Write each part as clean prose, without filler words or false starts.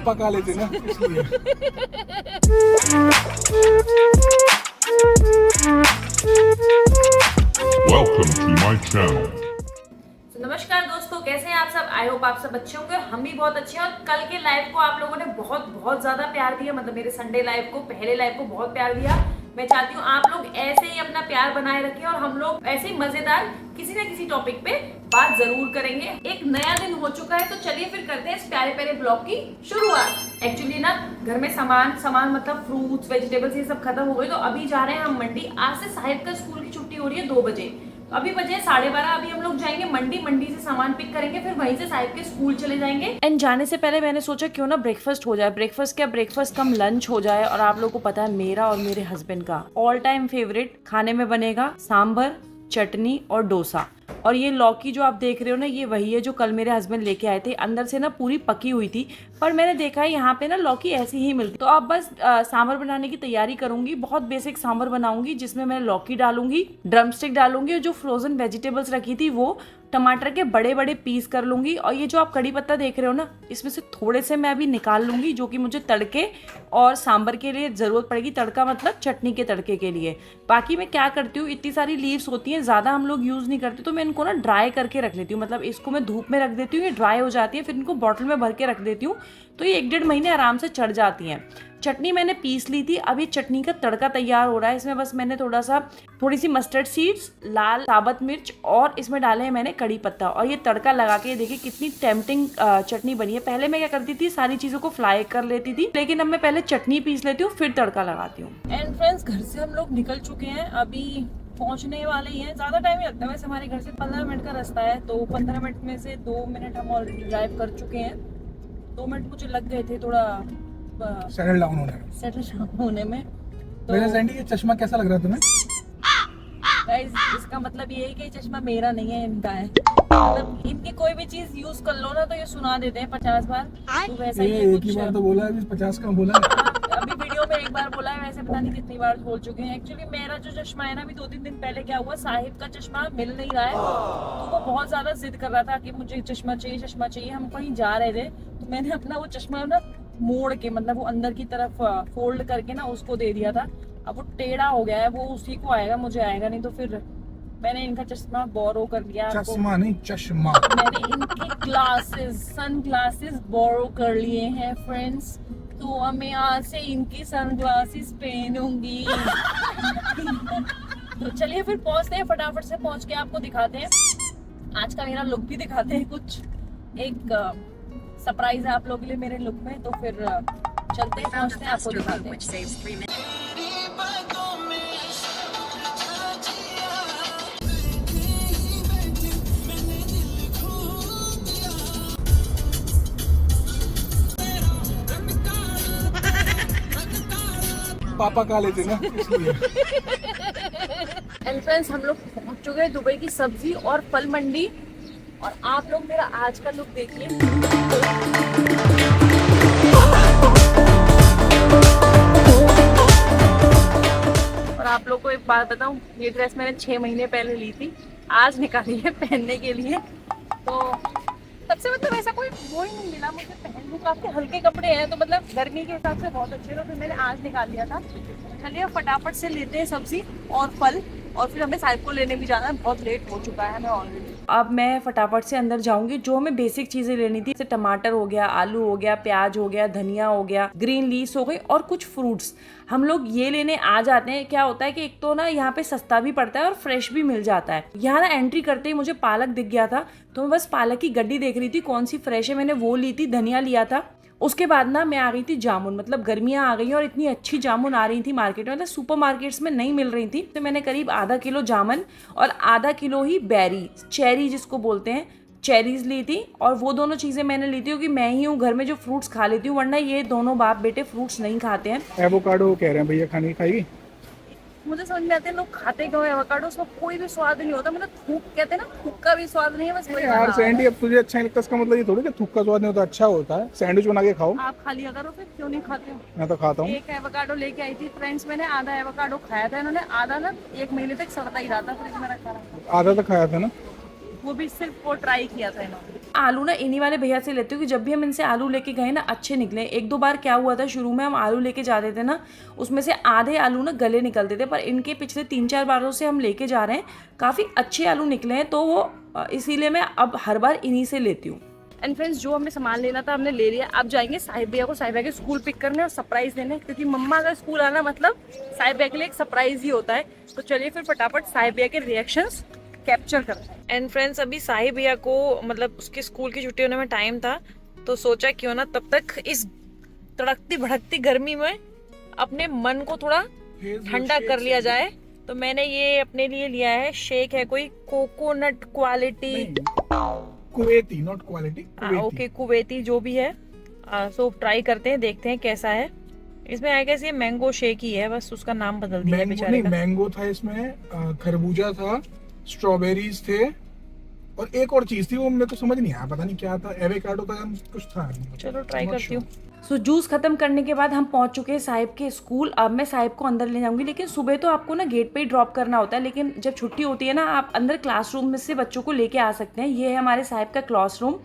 पापा खा लेते ना इसलिए। Welcome to my channel. नमस्कार दोस्तों, कैसे हैं आप सब। आई होप आप सब अच्छे होंगे। हम भी बहुत अच्छे हैं। और कल के लाइव को आप लोगों ने बहुत ज्यादा प्यार दिया। मतलब मेरे संडे लाइव को, पहले लाइव को बहुत प्यार दिया। मैं चाहती हूँ आप लोग ऐसे ही अपना प्यार बनाए रखें और हम लोग ऐसे ही मजेदार किसी न किसी टॉपिक पे बात जरूर करेंगे। एक नया दिन हो चुका है, तो चलिए फिर करते हैं इस प्यारे प्यारे ब्लॉग की शुरुआत। एक्चुअली ना घर में सामान मतलब फ्रूट्स वेजिटेबल्स ये सब खत्म हो गए, तो अभी जा रहे हैं हम मंडी। आज से साहिब का स्कूल की छुट्टी हो रही है 2 बजे। अभी बजे 12:30। अभी हम लोग जाएंगे मंडी से सामान पिक करेंगे, फिर वहीं से साहिब के स्कूल चले जाएंगे। एंड जाने से पहले मैंने सोचा क्यों ना ब्रेकफास्ट हो जाए। ब्रेकफास्ट कम लंच हो जाए। और आप लोगों को पता है मेरा और मेरे हस्बैंड का ऑल टाइम फेवरेट खाने में बनेगा सांभर, चटनी और डोसा। और ये लौकी जो आप देख रहे हो ना, ये वही है जो कल मेरे हस्बैंड लेके आए थे। अंदर से ना पूरी पकी हुई थी, पर मैंने देखा है यहाँ पे ना लौकी ऐसी ही मिलती। तो अब बस सांभर बनाने की तैयारी करूंगी। बहुत बेसिक सांभर बनाऊंगी, जिसमें मैं लौकी डालूंगी, ड्रमस्टिक डालूंगी, और जो फ्रोजन वेजिटेबल्स रखी थी वो, टमाटर के बड़े बड़े पीस कर लूंगी। और ये जो आप कड़ी पत्ता देख रहे हो ना, इसमें से थोड़े से मैं अभी निकाल लूंगी, जो कि मुझे तड़के और सांभर के लिए जरूरत पड़ेगी। तड़का मतलब चटनी के तड़के के लिए। बाकी मैं क्या करती हूँ, इतनी सारी लीव्स होती हैं, ज्यादा हम लोग यूज नहीं करते, तो मैं इनको ना ड्राई करके रख लेती हूँ। मतलब इसको मैं धूप में रख देती हूँ, ये ड्राई हो जाती है, फिर इनको बॉटल में भर के रख देती हूँ, तो ये 1-1.5 महीने आराम से चढ़ जाती हैं। चटनी मैंने पीस ली थी। अब ये चटनी का तड़का तैयार हो रहा है। इसमें बस मैंने थोड़ी सी मस्टर्ड सीड्स, लाल साबुत मिर्च, और इसमें डाले हैं मैंने कड़ी पत्ता, और ये तड़का लगा के देखिए कितनी टेम्पटिंग चटनी बनी है। पहले मैं क्या करती थी, सारी चीजों को फ्राई कर लेती थी, लेकिन अब मैं पहले चटनी पीस लेती हूँ, फिर तड़का लगाती हूँ। एंड फ्रेंड्स, घर से हम लोग निकल चुके हैं, अभी पहुंचने वाले ही हैं। ज्यादा टाइम नहीं लगता वैसे, हमारे घर से 15 मिनट का रास्ता है, तो 15 मिनट में से 2 मिनट हम ऑलरेडी ड्राइव कर चुके हैं। 2 मिनट मुझे लग गए थे थोड़ा सेटल डाउन होने में। तो वैसे सैंडी, ये चश्मा कैसा लग रहा है तुम्हें? गाइस, इसका मतलब ये है कि चश्मा मेरा नहीं है, इनका है। मतलब इनकी कोई भी चीज यूज कर लो ना, तो ये सुना देते हैं 50 बार। तो वैसा ही एक ही बार तो बोला है, 50 का बोला है। अभी वीडियो में एक बार बोला है, वैसे पता नहीं कितनी बार बोल चुके हैं। एक्चुअली मेरा जो चश्मा है ना, अभी 2-3 दिन पहले क्या हुआ, साहिब का चश्मा मिल नहीं रहा है, तो वो बहुत ज्यादा जिद कर रहा था कि मुझे चश्मा चाहिए। हम कहीं जा रहे थे, तो मैंने अपना वो चश्मा ना मोड़ के, मतलब वो अंदर की तरफ फोल्ड करके ना उसको दे दिया था। अब वो टेढ़ा हो गया है, वो उसी को आएगा, मुझे आएगा नहीं। तो फिर मैंने इनका चश्मा बोरो कर लिया। चश्मा नहीं, चश्मा। मैंने इनके ग्लासेस, सन ग्लासेस बोरो कर लिए हैं फ्रेंड्स। तो अब मैं आज से इनकी सन ग्लासेस पहनूंगी। तो चलिए फिर पहुंचते हैं, फटाफट से पहुंच के आपको दिखाते हैं। आज का मेरा लुक भी दिखाते हैं, कुछ एक सरप्राइज है आप लोगों के लिए मेरे लुक में। तो फिर चलते हैं, पहुंचते हैं, आपको दिखाते हैं। पापा खा लेते ना इसलिए। एंड फ्रेंड्स, हम लोग पहुंच चुके हैं दुबई की सब्जी और फल मंडी। और आप लोग मेरा आज का लुक देखिए। और आप लोग को एक बात बताऊं, ये ड्रेस मैंने 6 महीने पहले ली थी, आज निकाली है पहनने के लिए। तो सबसे मतलब ऐसा कोई वो ही नहीं मिला मुझे पहनने। काफी हल्के कपड़े हैं, तो मतलब गर्मी के हिसाब से बहुत अच्छे, तो फिर मैंने आज निकाल लिया था। चलिए फटाफट से लेते हैं सब्जी और फल, और फिर हमें साहिब को लेने भी जाना है, बहुत लेट हो चुका है हमें ऑलरेडी। अब मैं फटाफट से अंदर जाऊंगी। जो हमें बेसिक चीजें लेनी थी, जैसे टमाटर हो गया, आलू हो गया, प्याज हो गया, धनिया हो गया, ग्रीन लीव्स हो गई, और कुछ फ्रूट्स, हम लोग ये लेने आ जाते हैं। क्या होता है कि एक तो ना यहाँ पे सस्ता भी पड़ता है और फ्रेश भी मिल जाता है। यहाँ ना एंट्री करते ही मुझे पालक दिख गया था, तो मैं बस पालक की गड्डी देख रही थी कौन सी फ्रेश है, मैंने वो ली थी। धनिया लिया था। उसके बाद ना मैं आ गई थी जामुन। मतलब गर्मियाँ आ गई हैं और इतनी अच्छी जामुन आ रही थी मार्केट में, मतलब सुपर मार्केट्स में नहीं मिल रही थी। तो मैंने करीब आधा किलो जामुन और आधा किलो ही बेरी, चेरी जिसको बोलते हैं, चेरीज ली थी। और वो दोनों चीज़ें मैंने ली थी क्योंकि मैं ही हूँ घर में जो फ्रूट्स खा लेती हूँ, वरना ये दोनों बाप बेटे फ्रूट्स नहीं खाते हैं। एवोकाडो कह रहे हैं भैया, खानी खाएगी? मुझे समझ में आते हैं लोग खाते क्यों है एवोकाडो, उसमें कोई भी स्वाद नहीं होता। मतलब थूक कहते हैं ना, थूक का भी स्वाद नहीं है, बस वही यार बना सैंडी, अब तुझे अच्छा नहीं लगता, इसका मतलब ये थोड़ी कि थूक का स्वाद नहीं होता, अच्छा होता है। सैंडविच बना के खाओ। आप खा लिया करो, फिर क्यों नहीं खाते हो? मैं तो खाता हूँ। एक एवोकाडो लेके आई थी फ्रेंड्स, मैंने आधा एवोकाडो खाया था, इन्होंने आधा ना 1 महीने तक सड़ता ही रहा था, फ्रिज में रखा रहा। आधा तो खाया था ना। वो भी सिर्फ वो ट्राई किया था इन्होंने। आलू ना इन्हीं वाले भैया से लेती हूँ कि जब भी हम इनसे आलू लेके गए ना अच्छे निकले। एक दो बार क्या हुआ था, शुरू में हम आलू लेके जाते थे ना, उसमें से आधे आलू ना गले निकलते थे, पर इनके पिछले 3-4 बारों से हम लेके जा रहे हैं, काफ़ी अच्छे आलू निकले हैं, तो वो इसीलिए मैं अब हर बार इन्हीं से लेती हूँ। एंड फ्रेंड्स, जो हमें सामान लेना था हमने ले लिया। अब जाएंगे साहिब भैया को साहिब भैया के स्कूल पिक करने और सरप्राइज देने, क्योंकि मम्मा का स्कूल आना मतलब साहिब भैया के लिए एक सरप्राइज ही होता है। तो चलिए फिर फटाफट साहिब भैया के रिएक्शंस कैप्चर करते हैं। एंड फ्रेंड्स, अभी साहिब भैया को मतलब उसके स्कूल की छुट्टी होने में टाइम था, तो सोचा क्यों ना तब तक इस तड़कती भड़कती गर्मी में अपने मन को थोड़ा ठंडा कर लिया जाए। तो मैंने ये अपने लिए लिया है, शेक है कोई coconut quality, Kuwaiti, not quality, okay Kuwaiti जो भी है। सो ट्राई करते हैं, देखते हैं कैसा है। इसमें आई गेस ये मैंगो शेक ही है, बस उसका नाम बदल दिया है बेचारे का। मैंगो था इसमें, खरबूजा था, स्ट्रॉबेरीज थे और एक और चीज थी, वो मेरे को समझ नहीं आया, पता नहीं क्या था, एवोकाडो का कुछ था। चलो ट्राई करती हूँ। सो जूस खत्म करने के बाद हम पहुंच चुके हैं साहिब के स्कूल। अब मैं साहिब को अंदर ले जाऊंगी, लेकिन सुबह तो आपको ना गेट पे ही ड्रॉप करना होता है, लेकिन जब छुट्टी होती है ना आप अंदर क्लासरूम में से बच्चों को लेके आ सकते हैं। ये है हमारे साहिब का क्लासरूम।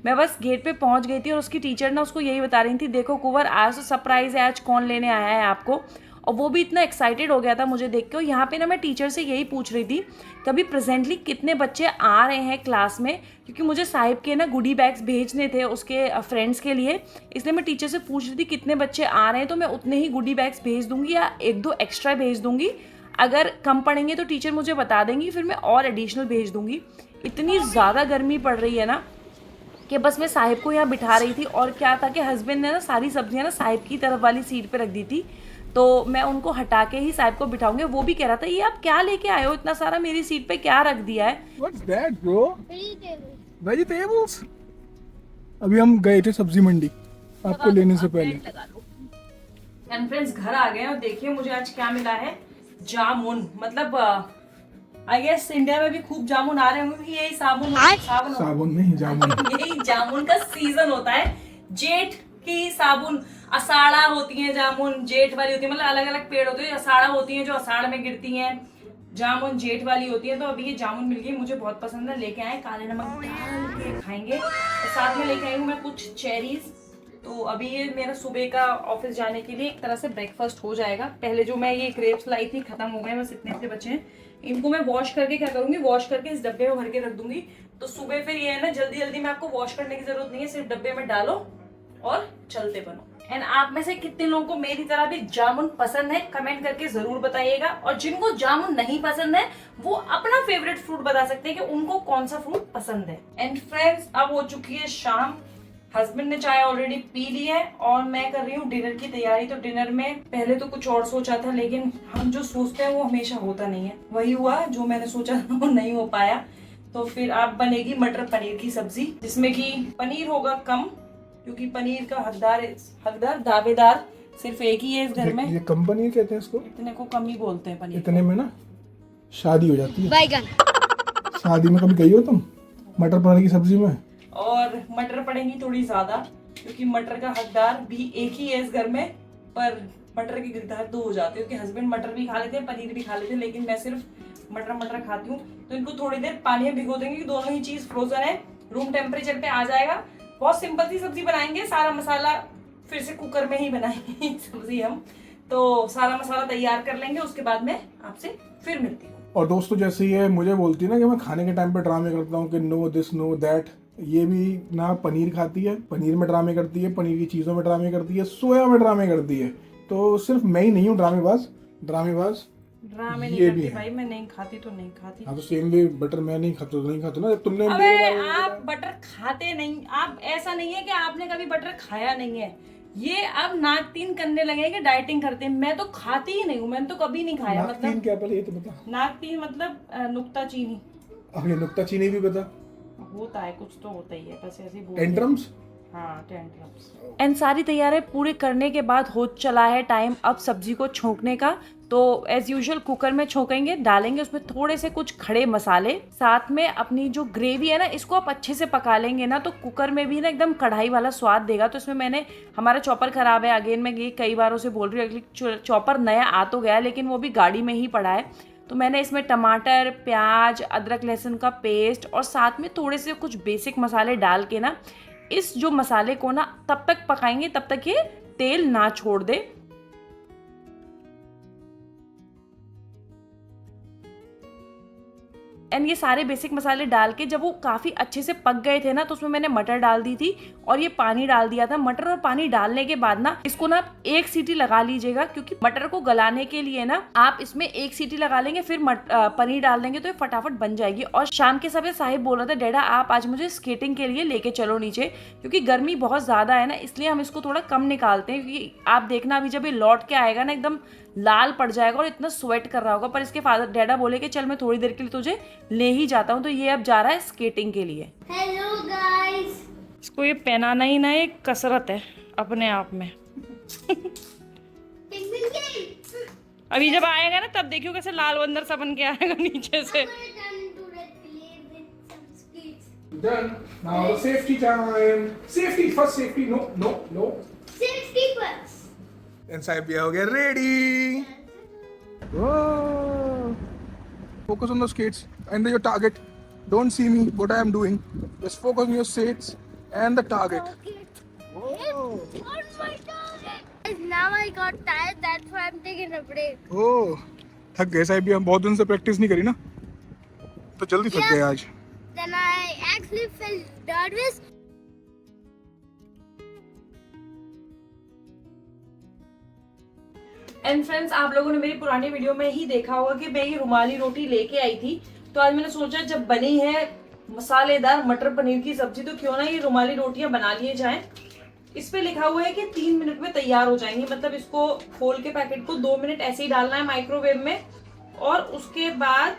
मैं बस गेट पे पहुंच गई थी और उसकी टीचर ना उसको यही बता रही थी, देखो कुंवर आज तो सरप्राइज है, आज कौन लेने आया है आपको। और वो भी इतना एक्साइटेड हो गया था मुझे देख के। और यहाँ पे ना मैं टीचर से यही पूछ रही थी कि अभी प्रेजेंटली कितने बच्चे आ रहे हैं क्लास में, क्योंकि मुझे साहिब के ना गुडी बैग्स भेजने थे उसके फ्रेंड्स के लिए, इसलिए मैं टीचर से पूछ रही थी कितने बच्चे आ रहे हैं, तो मैं उतने ही गुडी बैग्स भेज दूंगी या 1-2 एक्स्ट्रा भेज दूंगी। अगर कम पड़ेंगे तो टीचर मुझे बता देंगी, फिर मैं और एडिशनल भेज दूंगी। इतनी ज़्यादा गर्मी पड़ रही है ना कि बस मैं साहिब को यहाँ बिठा रही थी। और क्या था कि हस्बैंड ने ना सारी सब्जियाँ ना साहिब की तरफ वाली सीट पे रख दी थी, तो मैं उनको हटा के ही साहिब को बिठाऊंगी। वो भी कह रहा था ये आप क्या लेके आए हो इतना सारा, मेरी सीट पे क्या रख दिया है। What's that, bro? Vegetables. अभी हम गए थे सब्जी मंडी आपको लेने से पहले। एंड फ्रेंड्स, घर आ गए और देखिए मुझे आज क्या मिला है, जामुन। मतलब आई गेस इंडिया में भी खूब जामुन आ रहे होंगे, क्योंकि यही साबुन नहीं जामुन यही जामुन का सीजन होता है। जेठ की साबुन, अषाढ़ा होती है जामुन, जेठ वाली होती है, मतलब अलग अलग पेड़ होते हैं। अषाढ़ा होती है जो अषाढ़ में गिरती हैं, जामुन जेठ वाली होती है। तो अभी ये जामुन मिल गई, मुझे बहुत पसंद है, लेके आए, काले नमक डाल के खाएंगे। और साथ में लेके आई हूँ मैं कुछ चेरीज। तो अभी ये मेरा सुबह का ऑफिस जाने के लिए एक तरह से ब्रेकफास्ट हो जाएगा। पहले जो मैं ये ग्रेप्स लाई थी खत्म हो गए, बस इतने बचे हैं। इनको मैं वॉश करके क्या करूंगी, वॉश करके इस डब्बे में भर के रख दूंगी। तो सुबह फिर ये है ना, जल्दी जल्दी में आपको वॉश करने की जरूरत नहीं है, सिर्फ डब्बे में डालो और चलते बनो। एंड आप में से कितने लोगों को मेरी तरह भी जामुन पसंद है, कमेंट करके जरूर बताइएगा। और जिनको जामुन नहीं पसंद है वो अपना फेवरेट फ्रूट बता सकते हैं कि उनको कौन सा फ्रूट पसंद है। एंड फ्रेंड्स, अब हो चुकी है शाम, हस्बैंड ने चाय ऑलरेडी पी ली है और मैं कर रही हूँ डिनर की तैयारी। तो डिनर में पहले तो कुछ और सोचा था, लेकिन हम जो सोचते हैं वो हमेशा होता नहीं है। वही हुआ जो मैंने सोचा था वो नहीं हो पाया। तो फिर अब बनेगी मटर पनीर की सब्जी, जिसमें कि पनीर होगा कम, क्योंकि पनीर का हकदार दावेदार सिर्फ एक ही है इस घर में। ये कम पनीर कहते हैं इसको, इतने को कम ही बोलते हैं पनीर। इतने में ना शादी हो जाती है। शादी में कभी गई हो तुम मटर पनीर की सब्जी में? और मटर पड़ेंगी थोड़ी ज्यादा, क्योंकि मटर का हकदार भी एक ही है इस घर में, पर मटर के गिरदार 2 हो जाते हैं, क्योंकि हस्बैंड मटर भी खा लेते हैं, पनीर भी खा लेते हैं, लेकिन मैं सिर्फ मटर खाती हूँ। तो इनको थोड़ी देर पानी में भिगो देंगे, दोनों ही चीज फ्रोजन है, रूम टेम्परेचर पे आ जाएगा। बहुत सिंपल सी सब्जी बनाएंगे, सारा मसाला फिर से कुकर में ही बनाएंगे सब्जी हम। तो सारा मसाला तैयार कर लेंगे, उसके बाद में आपसे फिर मिलती हूँ। और दोस्तों, जैसे ये मुझे बोलती है ना कि मैं खाने के टाइम पे ड्रामे करता हूँ कि नो दिस नो दैट, ये भी ना पनीर खाती है, पनीर में ड्रामे करती है, पनीर की चीज़ों में ड्रामे करती है, सोया में ड्रामे करती है। तो सिर्फ मैं ही नहीं हूँ ड्रामेबाज ड्रामे नहीं ये करती भी है। भाई, मैं नहीं खाती तो नहीं खाती। हाँ, तो सेम वे बटर मैं नहीं खाता तो नहीं खाता ना। तुमने अबे आप बटर खाते नहीं, आप ऐसा नहीं है कि आपने कभी बटर खाया नहीं है। ये अब नाक तीन करने लगे कि डाइटिंग करते हैं, मैं तो खाती ही नहीं हूँ, मैंने तो कभी नहीं खाया। मतलब क्या पहले ये तो बता। नाक तीन मतलब नुक्ता चीनी। अरे नुक्ता चीनी भी बता। होता है, कुछ तो होता ही है, बस ऐसे ही बोल। टेंट्रम्स। हाँ, टेंट्रम्स। एंड सारी तैयारी पूरी करने के बाद हो चला है टाइम अब सब्जी को छोंकने का। तो एज यूजुअल कुकर में छोंकेंगे, डालेंगे उसमें थोड़े से कुछ खड़े मसाले, साथ में अपनी जो ग्रेवी है ना, इसको आप अच्छे से पका लेंगे ना तो कुकर में भी ना एकदम कढ़ाई वाला स्वाद देगा। तो इसमें मैंने, हमारा चॉपर खराब है, अगेन मैं ये कई बारों से बोल रही हूँ, चॉपर नया आ तो गया लेकिन वो भी गाड़ी में ही पड़ा है। तो मैंने इसमें टमाटर, प्याज, अदरक लहसुन का पेस्ट और साथ में थोड़े से कुछ बेसिक मसाले डाल के ना इस जो मसाले को ना तब तक पकाएंगे तब तक ये तेल ना छोड़ दे। एंड ये सारे बेसिक मसाले डाल के जब वो काफ़ी अच्छे से पक गए थे ना तो उसमें मैंने मटर डाल दी थी और ये पानी डाल दिया था। मटर और पानी डालने के बाद ना इसको ना आप 1 सीटी लगा लीजिएगा, क्योंकि मटर को गलाने के लिए ना आप इसमें 1 सीटी लगा लेंगे फिर पनीर डाल देंगे तो ये फटाफट बन जाएगी। और शाम के समय साहिब बोल रहा था डैडा आप आज मुझे स्केटिंग के लिए लेके चलो नीचे, क्योंकि गर्मी बहुत ज़्यादा है ना, इसलिए हम इसको थोड़ा कम निकालते हैं। क्योंकि आप देखना अभी जब ये लौट के आएगा ना एकदम लाल पड़ जाएगा और इतना स्वेट कर रहा होगा। पर इसके फादर डैडा बोले कि चल मैं थोड़ी देर के लिए तुझे ले ही जाता हूँ। तो ये अब जा रहा है स्केटिंग के लिए। हेलो गाइस, इसको ये पहनाना ही ना एक कसरत है अपने आप में। अभी जब आएगा ना तब देखियो कैसे लाल बंदर सा बन के आएगा नीचे से। Done. Now safety time. Safety first. Safety. No. Safety first. And Saib bhi ho gaya ready. Whoa. Focus on the skates and your target. Don't see me. What I am doing. Just focus on your skates and the target. Whoa. On my target. Now I got tired. That's why I'm taking a break. Oh. थक गए साहिब भी, हम बहुत दिन से practice नहीं करी ना तो जल्दी थक गए आज। Then I actually felt nervous. And friends, आप लोगों ने मेरी पुरानी वीडियो में ही देखा होगा कि मैं ये रुमाली रोटी लेके आई थी। तो आज मैंने सोचा जब बनी है मसालेदार मटर पनीर की सब्जी तो क्यों ना ये रुमाली रोटियां बना लिए जाएं। इस पे लिखा हुआ है कि 3 मिनट में तैयार हो जाएंगी। मतलब इसको खोल के पैकेट को 2 मिनट ऐसे ही डालना है माइक्रोवेव में और उसके बाद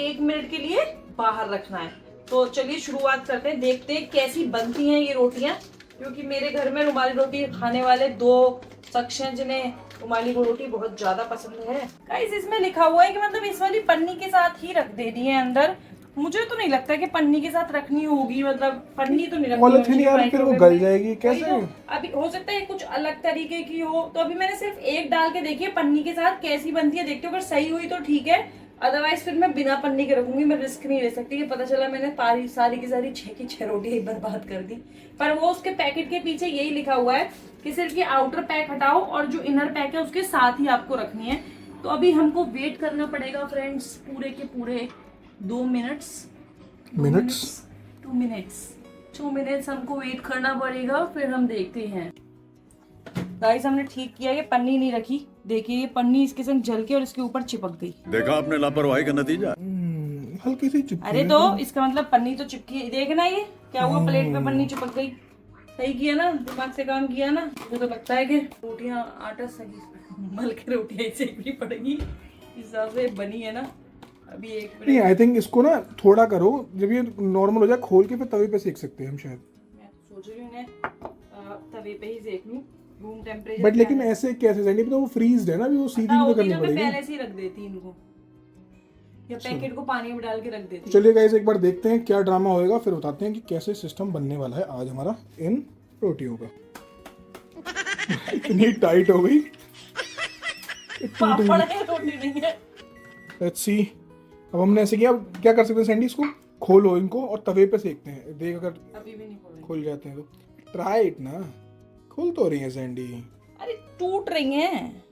1 मिनट के लिए बाहर रखना है। तो चलिए शुरुआत करते हैं, देखते हैं कैसी बनती हैं ये रोटियां, क्योंकि मेरे घर में रुमाली रोटी खाने वाले 2 शख्स हैं जिन्हें रुमाली रोटी बहुत ज्यादा पसंद है। गाइस इसमें लिखा हुआ है कि मतलब इस वाली पन्नी के साथ ही रख देनी है अंदर। मुझे तो नहीं लगता कि पन्नी के साथ रखनी होगी, मतलब पन्नी तो नहीं रखनी यार, फिर वो गल जाएगी कैसे। तो अभी हो सकता है कुछ अलग तरीके की हो, तो अभी मैंने सिर्फ एक डाल के देखी है पन्नी के साथ कैसी बनती है, देखते हो अगर सही हुई तो ठीक है, अदरवाइज फिर मैं बिना पन्नी के रखूंगी। मैं रिस्क नहीं ले सकती कि पता चला मैंने सारी की सारी 6 की 6 रोटियां बर्बाद कर दी। पर वो उसके पैकेट के पीछे यही लिखा हुआ है कि सिर्फ ये आउटर पैक हटाओ और जो इनर पैक है उसके साथ ही आपको रखनी है। तो अभी हमको वेट करना पड़ेगा फ्रेंड्स पूरे के पूरे 2 मिनट्स हमको वेट करना पड़ेगा, फिर हम देखते हैं। गाइस हमने ठीक किया, ये पन्नी नहीं रखी, देखिए ये पन्नी इसके संग जल के और इसके ऊपर चिपक गई। देखा आपने लापरवाही का नतीजा। हल्की सी चिपकी। अरे तो इसका मतलब पन्नी तो चिपकी, देखना ये क्या हुआ, प्लेट पे पन्नी चिपक गई। सही किया ना, दिमाग से काम किया ना। मुझे तो लगता है कि रोटियां आटा सही मल के रोटियां सेकनी पड़ेगी, इस हिसाब से बनी है ना। अभी 1 मिनट नहीं, आई थिंक इसको ना थोड़ा करो, जब ये नॉर्मल हो जाए खोल के फिर तवे पे सेक सकते हैं हम शायद। मैं तो सोच रही हूँ इन्हें तवे पे ही सेक लूं, रूम टेम्परेचर। बट लेकिन ऐसे कैसे सैंडी, तो वो फ्रीज्ड है ना, अभी वो सीधी तो करनी पड़ेगी। पहले से ही रख देती इनको, या पैकेट को पानी में डाल के रख देती। चलिए गाइस एक बार देखते हैं क्या ड्रामा होएगा, फिर बताते हैं कि कैसे सिस्टम बनने वाला है आज हमारा इन रोटियों का। इतनी टाइट हो गई, पापड़ है रोटी नहीं है। Let's see. अब हमने ऐसे किया, अब क्या कर सकते हैं सैंडी, इसको खोलो इनको और तवे पे सेकते हैं, देख अगर अभी भी नहीं खोल जाते हैं तो। ट्राई इट ना, खोल तो रही है सैंडी। अरे टूट रही हैं।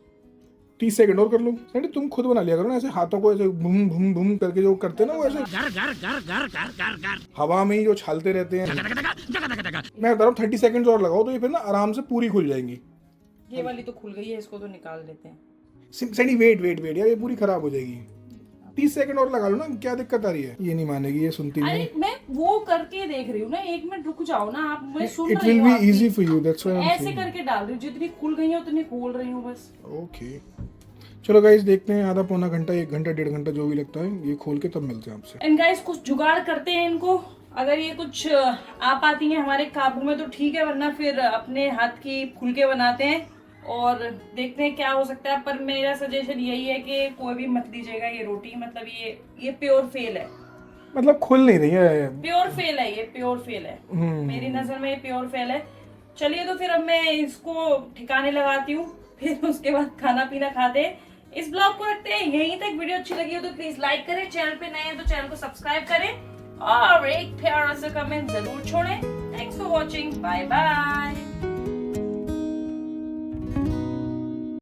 30 सेकंड और कर लो सैंडी, तुम खुद बना लिया करो ना, ऐसे हाथों को ऐसे भूम भूम भूम करके जो करते हैं ना, वो ऐसे हवा में ही जो छालते रहते हैं। मैं बता रहा हूँ 30 सेकंड और लगाओ तो ये फिर ना आराम से पूरी खुल जाएंगी। ये वाली तो खुल गई है, इसको तो निकाल देते हैं। सैंडी वेट यार, ये पूरी खराब हो जाएगी। 30 सेकंड और लगा लो ना, क्या दिक्कत आ रही है। ये नहीं मानेगी, ये सुनती नहीं। अरे मैं वो करके देख रही हूँ ना, 1 मिनट रुक जाओ ना आप, मैं सुन इट रही विल हूँ। Be easy for you, that's why I am ऐसे करके डाल रही हूँ, जितनी खुल गई है उतनी खोल रही हूँ बस। ओके चलो गाइस देखते हैं, आधा पौना घंटा, 1 घंटा 1.5 घंटा जो भी लगता है, ये खोल के तब मिलते हैं आपसे। एंड गाइस कुछ जुगाड़ करते हैं इनको, अगर ये कुछ आ पाती है हमारे काबू में तो ठीक है, वरना फिर अपने हाथ की फुलके बनाते हैं और देखते हैं क्या हो सकता है। पर मेरा सजेशन यही है कि कोई भी मत दीजिएगा ये रोटी, मतलब ये प्योर फेल है, मतलब खुल नहीं रही है, प्योर फेल है, ये प्योर फेल है मेरी नजर में, ये प्योर फेल है। चलिए तो फिर अब मैं इसको ठिकाने लगाती हूँ, फिर उसके बाद खाना पीना खाते हैं। इस ब्लॉग को रखते हैं यहीं तक। वीडियो अच्छी लगी हो तो प्लीज लाइक करें, चैनल पे नए हैं तो चैनल को सब्सक्राइब करें और एक प्यारा सा कमेंट जरूर छोड़ें। Thanks for watching, bye bye.